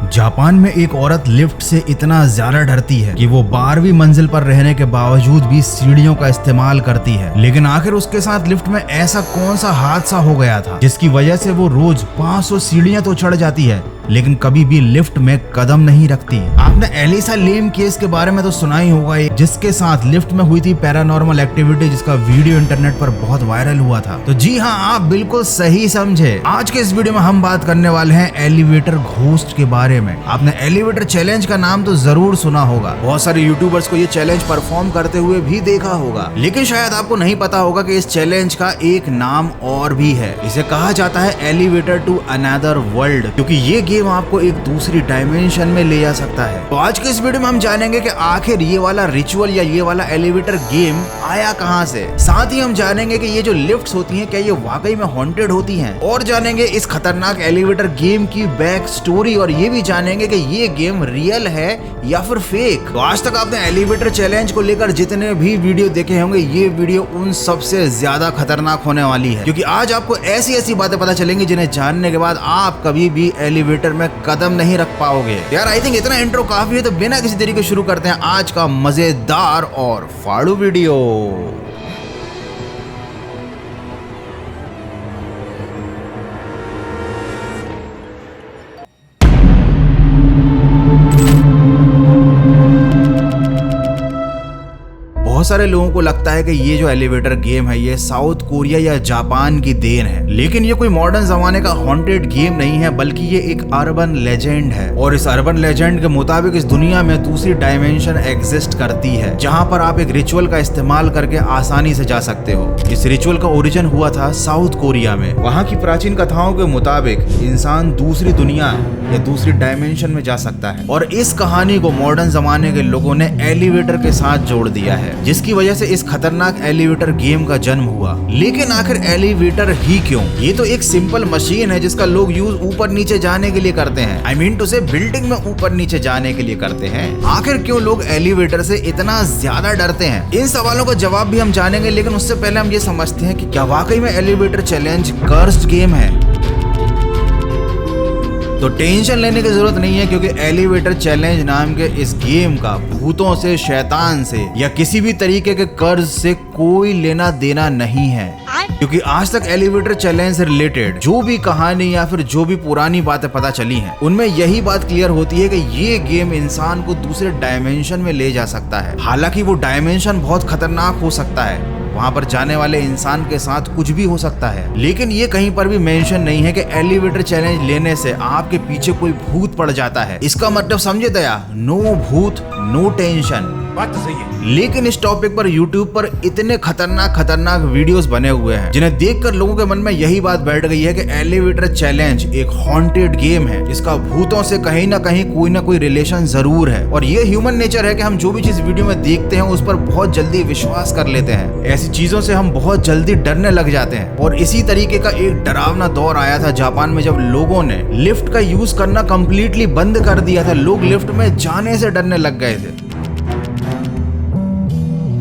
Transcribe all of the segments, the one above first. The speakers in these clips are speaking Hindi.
जापान में एक औरत लिफ्ट से इतना ज्यादा डरती है कि वो 12वीं मंजिल पर रहने के बावजूद भी सीढ़ियों का इस्तेमाल करती है। लेकिन आखिर उसके साथ लिफ्ट में ऐसा कौन सा हादसा हो गया था जिसकी वजह से वो रोज 500 सीढ़ियां तो चढ़ जाती है लेकिन कभी भी लिफ्ट में कदम नहीं रखती। आपने एलिसा लेम केस के बारे में तो सुना ही होगा, जिसके साथ लिफ्ट में हुई थी पैरानॉर्मल एक्टिविटी, जिसका वीडियो इंटरनेट पर बहुत वायरल हुआ था। तो जी हाँ, आप बिल्कुल सही समझे। आज के इस वीडियो में हम बात करने वाले हैं एलिवेटर घोस्ट के बारे में। आपने एलिवेटर चैलेंज का नाम तो जरूर सुना होगा, बहुत सारे यूट्यूबर्स को ये चैलेंज परफॉर्म करते हुए भी देखा होगा, लेकिन शायद आपको नहीं पता होगा कि इस चैलेंज का एक नाम और भी है। इसे कहा जाता है एलिवेटर टू अनदर वर्ल्ड, क्योंकि ये गेम आपको एक दूसरी डायमेंशन में ले जा सकता है। तो आज के इस वीडियो में हम जानेंगे कि आखिर ये वाला रिचुअल या ये वाला एलिवेटर गेम आया कहां से। साथ ही हम जानेंगे कि ये जो लिफ्ट्स होती हैं क्या ये वाकई में हॉन्टेड होती हैं, और जानेंगे इस खतरनाक एलिवेटर गेम की बैक स्टोरी, और ये भी जानेंगे कि ये गेम रियल है या फिर फेक। तो आज तक आपने एलिवेटर चैलेंज को लेकर जितने भी वीडियो देखे होंगे, ये वीडियो उन सबसे ज्यादा खतरनाक होने वाली है, क्योंकि आज आपको ऐसी ऐसी बातें पता चलेंगी जिन्हें जानने के बाद आप कभी भी एलिवेटर में कदम नहीं रख पाओगे। यार आई थिंक इतना इंट्रो काफी है, तो बिना किसी तरीके शुरू करते हैं आज का मजेदार और फाड़ू वीडियो। बहुत सारे लोगों को लगता है कि ये जो एलिवेटर गेम है ये साउथ कोरिया या जापान की देन है, लेकिन ये कोई मॉडर्न जमाने का हॉन्टेड गेम नहीं है, बल्कि ये एक अर्बन लेजेंड है। और इस अर्बन लेजेंड के मुताबिक इस दुनिया में दूसरी डायमेंशन एग्जिस्ट करती है, जहां पर आप एक रिचुअल का इस्तेमाल करके आसानी से जा सकते हो। इस रिचुअल का ओरिजिन हुआ था साउथ कोरिया में। वहाँ की प्राचीन कथाओं के मुताबिक इंसान दूसरी दुनिया या दूसरी डायमेंशन में जा सकता है, और इस कहानी को मॉडर्न जमाने के लोगों ने एलिवेटर के साथ जोड़ दिया है, जिसकी वजह से इस खतरनाक एलिवेटर गेम का जन्म हुआ। लेकिन आखिर एलिवेटर ही क्यों? ये तो एक सिंपल मशीन है जिसका लोग यूज ऊपर नीचे जाने के लिए करते हैं। आई मीन टू से बिल्डिंग में ऊपर नीचे जाने के लिए करते हैं। आखिर क्यों लोग एलिवेटर से इतना ज्यादा डरते हैं? इन सवालों का जवाब भी हम जानेंगे, लेकिन उससे पहले हम ये समझते हैं कि क्या वाकई में एलिवेटर चैलेंज कर्स्ड गेम है। तो टेंशन लेने की जरूरत नहीं है, क्योंकि एलिवेटर चैलेंज नाम के इस गेम का भूतों से, शैतान से या किसी भी तरीके के कर्ज से कोई लेना देना नहीं है। क्योंकि आज तक एलिवेटर चैलेंज से रिलेटेड जो भी कहानी या फिर जो भी पुरानी बातें पता चली हैं, उनमें यही बात क्लियर होती है कि ये गेम इंसान को दूसरे डायमेंशन में ले जा सकता है। हालांकि वो डायमेंशन बहुत खतरनाक हो सकता है, वहां पर जाने वाले इंसान के साथ कुछ भी हो सकता है, लेकिन ये कहीं पर भी मेंशन नहीं है कि एलिवेटर चैलेंज लेने से आपके पीछे कोई भूत पड़ जाता है। इसका मतलब समझे दया, नो भूत नो टेंशन। बात तो सही है, लेकिन इस टॉपिक पर YouTube पर इतने खतरनाक वीडियोस बने हुए हैं जिन्हें देखकर लोगों के मन में यही बात बैठ गई है कि एलिवेटर चैलेंज एक हॉन्टेड गेम है, इसका भूतों से कहीं ना कहीं कोई ना कोई रिलेशन जरूर है। और ये ह्यूमन नेचर है कि हम जो भी चीज वीडियो में देखते हैं उस पर बहुत जल्दी विश्वास कर लेते हैं। ऐसी चीजों से हम बहुत जल्दी डरने लग जाते हैं। और इसी तरीके का एक डरावना दौर आया था जापान में, जब लोगों ने लिफ्ट का यूज करना कंप्लीटली बंद कर दिया था। लोग लिफ्ट में जाने से डरने लग गए थे।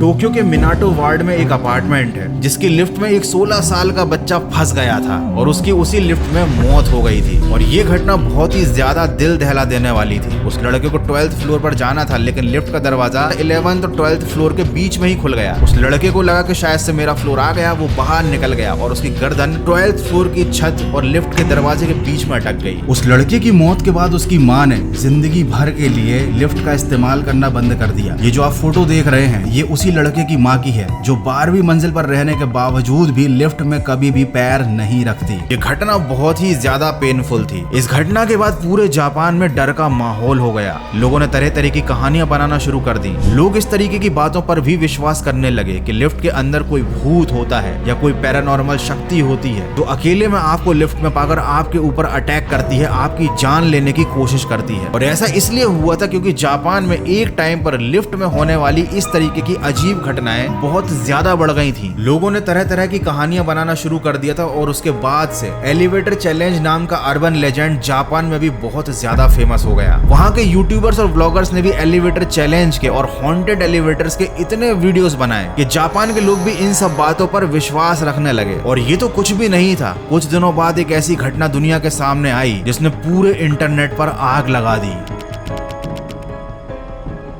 टोक्यो के मिनाटो वार्ड में एक अपार्टमेंट है जिसकी लिफ्ट में एक 16 साल का बच्चा फंस गया था और उसकी उसी लिफ्ट में मौत हो गई थी। और ये घटना बहुत ही ज्यादा दिल दहला देने वाली थी। उस लड़के को 12th फ्लोर पर जाना था, लेकिन लिफ्ट का दरवाजा 11th और 12th फ्लोर के बीच में ही खुल गया। उस लड़के को लगा कि शायद से मेरा फ्लोर आ गया, वो बाहर निकल गया और उसकी गर्दन 12th फ्लोर की छत और लिफ्ट के दरवाजे के बीच में अटक गई। उस लड़के की मौत के बाद उसकी माँ ने जिंदगी भर के लिए लिफ्ट का इस्तेमाल करना बंद कर दिया। ये जो आप फोटो देख रहे हैं, ये उसी लड़के की माँ की है जो 12वीं मंजिल पर रहने के बावजूद भी लिफ्ट में कभी भी पैर नहीं रखती। ये घटना बहुत ही ज्यादा पेनफुल थी। इस घटना के बाद पूरे जापान में डर का माहौल हो गया। लोगों ने तरह तरह की कहानियां बनाना शुरू कर दी। लोग इस तरीके की बातों पर भी विश्वास करने लगे कि लिफ्ट के अंदर कोई भूत होता है या कोई पैरानॉर्मल शक्ति होती है जो अकेले में आपको लिफ्ट में पाकर आपके ऊपर अटैक करती है, आपकी जान लेने की कोशिश करती है। और ऐसा इसलिए हुआ था क्योंकि जापान में एक टाइम पर लिफ्ट में होने वाली इस तरीके की अजीब घटनाएं बहुत ज्यादा बढ़ गई थी। लोगों ने तरह तरह की कहानियां बनाना शुरू कर दिया था और उसके बाद से एलिवेटर चैलेंज नाम का अर्बन लेजेंड जापान में भी बहुत ज्यादा फेमस हो गया। वहां के यूट्यूबर्स और ब्लॉगर्स ने भी एलिवेटर चैलेंज के और हॉन्टेड एलिवेटर्स के इतने वीडियोस बनाए कि जापान के लोग भी इन सब बातों पर विश्वास रखने लगे। और ये तो कुछ भी नहीं था, कुछ दिनों बाद एक ऐसी घटना दुनिया के सामने आई जिसने पूरे इंटरनेट पर आग लगा दी।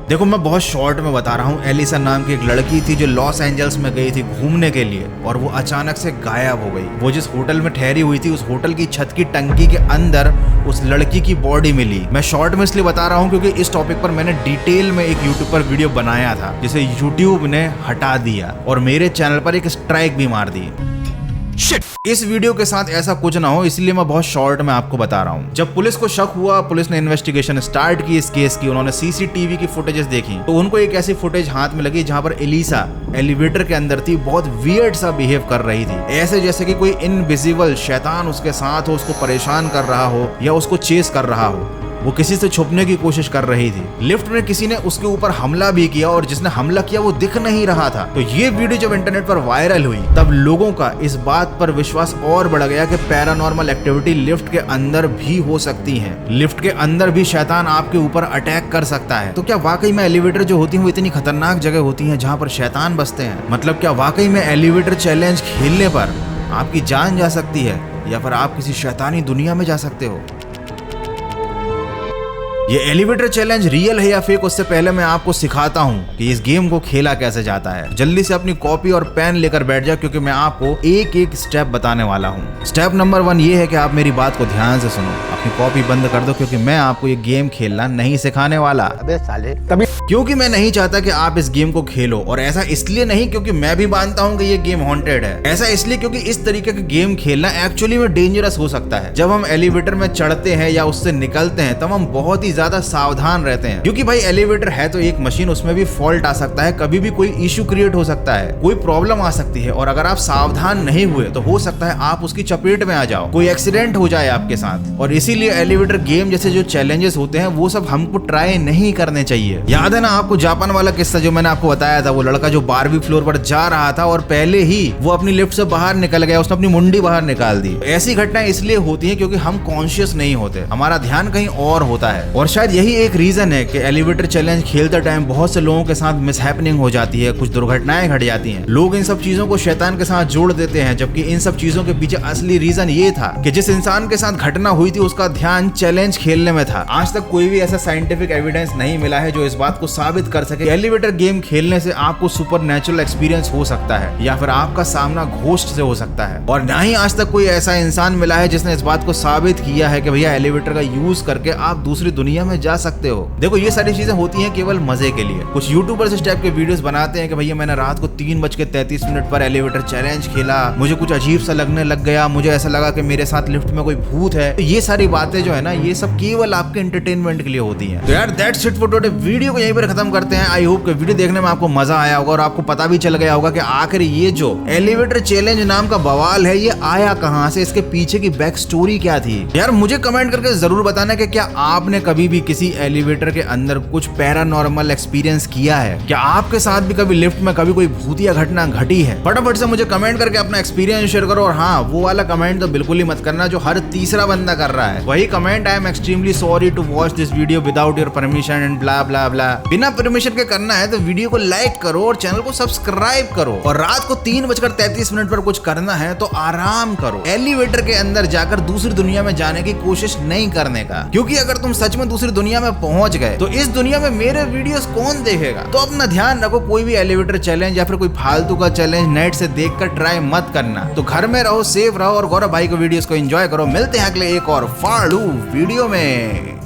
देखो मैं बहुत शॉर्ट में बता रहा हूँ। एलिसा नाम की एक लड़की थी जो लॉस एंजल्स में गई थी घूमने के लिए और वो अचानक से गायब हो गई। वो जिस होटल में ठहरी हुई थी उस होटल की छत की टंकी के अंदर उस लड़की की बॉडी मिली। मैं शॉर्ट में इसलिए बता रहा हूँ क्योंकि इस टॉपिक पर मैंने डिटेल में एक यूट्यूब पर वीडियो बनाया था जिसे यूट्यूब ने हटा दिया और मेरे चैनल पर एक स्ट्राइक भी मार दी। शिट! इस वीडियो के साथ ऐसा कुछ ना हो इसलिए मैं बहुत शॉर्ट में आपको बता रहा हूँ। जब पुलिस को शक हुआ, पुलिस ने इन्वेस्टिगेशन स्टार्ट की इस केस की। उन्होंने सीसीटीवी की फुटेजेस देखी तो उनको एक ऐसी फुटेज हाथ में लगी जहाँ पर एलिसा एलिवेटर के अंदर थी, बहुत वियर्ड सा बिहेव कर रही थी, ऐसे जैसे कि कोई इनविजिबल शैतान उसके साथ हो, उसको परेशान कर रहा हो या उसको चेस कर रहा हो। वो किसी से छुपने की कोशिश कर रही थी। लिफ्ट में किसी ने उसके ऊपर हमला भी किया और जिसने हमला किया वो दिख नहीं रहा था। तो ये वीडियो जब इंटरनेट पर वायरल हुई तब लोगों का इस बात पर विश्वास और बढ़ गया कि पैरानॉर्मल एक्टिविटी लिफ्ट के अंदर भी हो सकती है। लिफ्ट के अंदर भी शैतान आपके ऊपर अटैक कर सकता है। तो क्या वाकई में एलिवेटर जो होती है वो इतनी खतरनाक जगह होती है जहाँ पर शैतान बसते हैं? मतलब क्या वाकई में एलिवेटर चैलेंज खेलने पर आपकी जान जा सकती है या फिर आप किसी शैतानी दुनिया में जा सकते हो? ये एलिवेटर चैलेंज रियल है या फेक, उससे पहले मैं आपको सिखाता हूँ कि इस गेम को खेला कैसे जाता है। जल्दी से अपनी कॉपी और पेन लेकर बैठ जाओ क्योंकि मैं आपको एक एक स्टेप बताने वाला हूँ। स्टेप नंबर 1 ये है कि आप मेरी बात को ध्यान से सुनो, अपनी कॉपी बंद कर दो क्योंकि मैं आपको ये गेम खेलना नहीं सिखाने वाला। अबे साले, क्योंकि मैं नहीं चाहता कि आप इस गेम को खेलो। और ऐसा इसलिए नहीं क्योंकि मैं भी मानता हूँ कि ये गेम हॉन्टेड है, ऐसा इसलिए क्योंकि इस तरीके का गेम खेलना एक्चुअली में डेंजरस हो सकता है। जब हम एलिवेटर में चढ़ते हैं या उससे निकलते हैं तब हम बहुत ही ज्यादा सावधान रहते हैं क्योंकि भाई एलिवेटर है तो एक मशीन, उसमें भी फॉल्ट आ सकता है, कभी भी कोई इश्यू क्रिएट हो सकता है, कोई प्रॉब्लम आ सकती है। और अगर आप सावधान नहीं हुए तो हो सकता है आप उसकी चपेट में आ जाओ, कोई एक्सीडेंट हो जाए आपके साथ। और इसीलिए एलिवेटर गेम जैसे जो चैलेंजेस होते हैं वो सब हमको ट्राई नहीं करने चाहिए। याद है ना आपको जापान वाला किस्सा जो मैंने आपको बताया था? वो लड़का जो 12वीं फ्लोर पर जा रहा था और पहले ही वो अपनी लिफ्ट से बाहर निकल गया, उसने अपनी मुंडी बाहर निकाल दी। ऐसी घटनाएं इसलिए होती है क्योंकि हम कॉन्शियस नहीं होते, हमारा ध्यान कहीं और होता है। और शायद यही एक रीजन है कि एलिवेटर चैलेंज खेलते टाइम बहुत से लोगों के साथ मिसहैपनिंग हो जाती है, कुछ दुर्घटनाएं घट जाती हैं। लोग इन सब चीजों को शैतान के साथ जोड़ देते हैं, जबकि इन सब चीजों के पीछे असली रीजन ये था कि जिस इंसान के साथ घटना हुई थी उसका ध्यान चैलेंज खेलने में था। आज तक कोई भी ऐसा साइंटिफिक एविडेंस नहीं मिला है जो इस बात को साबित कर सके एलिवेटर गेम खेलने से आपको सुपरनैचुरल एक्सपीरियंस हो सकता है या फिर आपका सामना घोस्ट से हो सकता है। और ना ही आज तक कोई ऐसा इंसान मिला है जिसने इस बात को साबित किया है कि भैया एलिवेटर का यूज करके आप दूसरी दुनिया में जा सकते हो। देखो ये सारी चीजें होती हैं केवल मजे के लिए। कुछ यूट्यूबर्स इस टाइप के वीडियोस बनाते हैं कि भैया मैंने रात को 3:33 पर एलिवेटर चैलेंज खेला, मुझे कुछ अजीब सा लगने लग गया, मुझे ऐसा लगा कि मेरे साथ लिफ्ट में कोई भूत है। तो ये सारी बातें जो है ना ये सब केवल आपके एंटरटेनमेंट के लिए होती हैं। तो यार that's it for today. Video को यहीं पर खत्म करते हैं। आई होप कि वीडियो देखने में आपको मजा आया होगा और आपको पता भी चल गया होगा कि आखिर ये जो एलिवेटर चैलेंज नाम का बवाल है ये आया कहां से, इसके पीछे की बैक स्टोरी क्या थी। यार मुझे कमेंट करके जरूर बताना कि क्या आपने कभी भी किसी एलिवेटर के अंदर कुछ पैरानॉर्मल एक्सपीरियंस किया है? क्या आपके साथ भी कभी लिफ्ट में कभी कोई भूतिया घटना घटी है? फटाफट से मुझे कमेंट करके अपना एक्सपीरियंस शेयर करो। और हाँ, वो वाला कमेंट तो बिल्कुल ही मत करना जो हर तीसरा बंदा कर रहा है। वही comment, I am extremely sorry to watch this video without your permission and blah blah blah. बिना परमिशन के करना है तो वीडियो को लाइक करो और चैनल को सब्सक्राइब करो। और रात को 3:33 पर कुछ करना है तो आराम करो, एलिवेटर के अंदर जाकर दूसरी दुनिया में जाने की कोशिश नहीं करने का। क्योंकि अगर तुम सच में दूसरी दुनिया में पहुंच गए तो इस दुनिया में मेरे वीडियोस कौन देखेगा? तो अपना ध्यान रखो, कोई भी एलिवेटर चैलेंज या फिर कोई फालतू का चैलेंज नेट से देखकर ट्राई मत करना। तो घर में रहो, सेफ रहो और गौरव भाई को वीडियोस को एंजॉय करो। मिलते हैं अगले एक और फाड़ू वीडियो में।